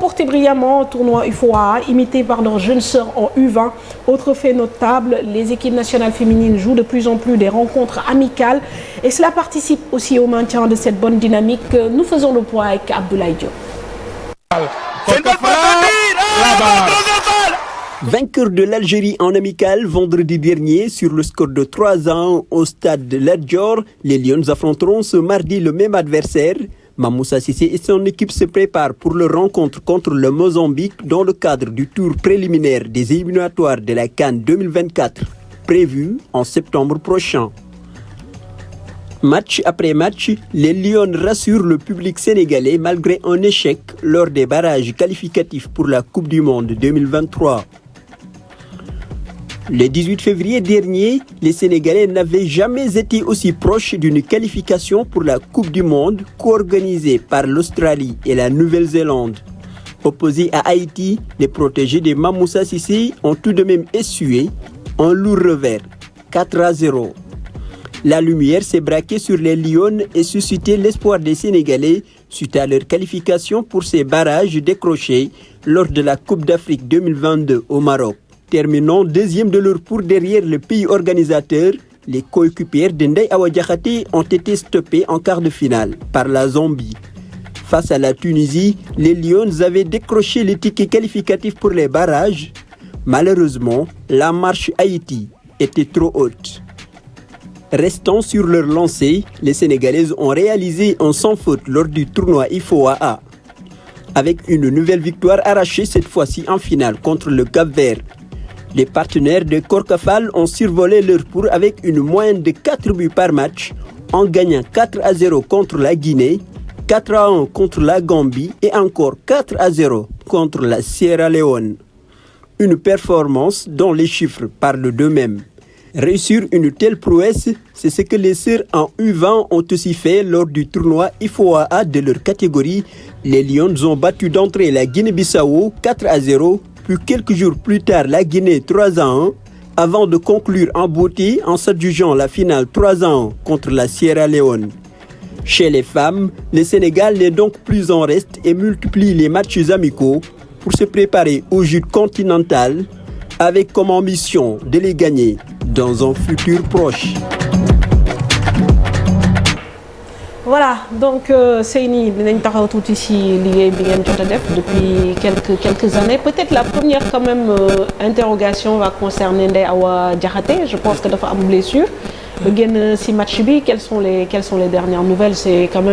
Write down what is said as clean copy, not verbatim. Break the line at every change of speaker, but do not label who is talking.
remporté brillamment un tournoi UFOA, imité par leurs jeunes sœurs en U20. Autre fait notable, les équipes nationales féminines jouent de plus en plus des rencontres amicales et cela participe aussi au maintien de cette bonne dynamique. Nous faisons le point avec Abdoulaye Diop.
Vainqueur de l'Algérie en amical vendredi dernier sur le score de 3-1 au stade de Lat Dior, les Lions affronteront ce mardi le même adversaire. Mamoussa Cissé et son équipe se préparent pour leur rencontre contre le Mozambique dans le cadre du tour préliminaire des éliminatoires de la CAN 2024, prévu en septembre prochain. Match après match, les Lions rassurent le public sénégalais malgré un échec lors des barrages qualificatifs pour la Coupe du Monde 2023. Le 18 février dernier, les Sénégalais n'avaient jamais été aussi proches d'une qualification pour la Coupe du Monde co-organisée par l'Australie et la Nouvelle-Zélande. Opposés à Haïti, les protégés de Mamoussa Cissé ont tout de même essuyé un lourd revers, 4-0. La lumière s'est braquée sur les Lions et suscité l'espoir des Sénégalais suite à leur qualification pour ces barrages décrochés lors de la Coupe d'Afrique 2022 au Maroc. Terminant deuxième de leur poule derrière le pays organisateur, les coéquipiers de Ndeye Awa Diakhaté ont été stoppés en quart de finale par la Zambie. Face à la Tunisie, les Lions avaient décroché le ticket qualificatif pour les barrages. Malheureusement, la marche Haïti était trop haute. Restant sur leur lancée, les Sénégalaises ont réalisé un sans faute lors du tournoi IFOA, avec une nouvelle victoire arrachée cette fois-ci en finale contre le Cap-Vert. Les partenaires de Korkafal ont survolé leur poule avec une moyenne de 4 buts par match, en gagnant 4-0 contre la Guinée, 4-1 contre la Gambie et encore 4-0 contre la Sierra Leone. Une performance dont les chiffres parlent d'eux-mêmes. Réussir une telle prouesse, c'est ce que les sœurs en U20 ont aussi fait lors du tournoi IFOA de leur catégorie. Les Lions ont battu d'entrée la Guinée-Bissau 4-0, puis quelques jours plus tard la Guinée 3-1, avant de conclure en beauté en s'adjugeant la finale 3-1 contre la Sierra Leone. Chez les femmes, le Sénégal n'est donc plus en reste et multiplie les matchs amicaux pour se préparer au jeu continental, avec comme ambition de les gagner dans un futur proche.
Voilà, donc Seyni, dinañ taxaw tuuti ci liggéey bi ngeen jot a def depuis quelques années. Peut-être la première quand même interrogation va concerner Ndeye Awa Diakhaté. Je pense que dafa am blessure. Ba génn ci match bi, quelles sont les dernières nouvelles? C'est quand même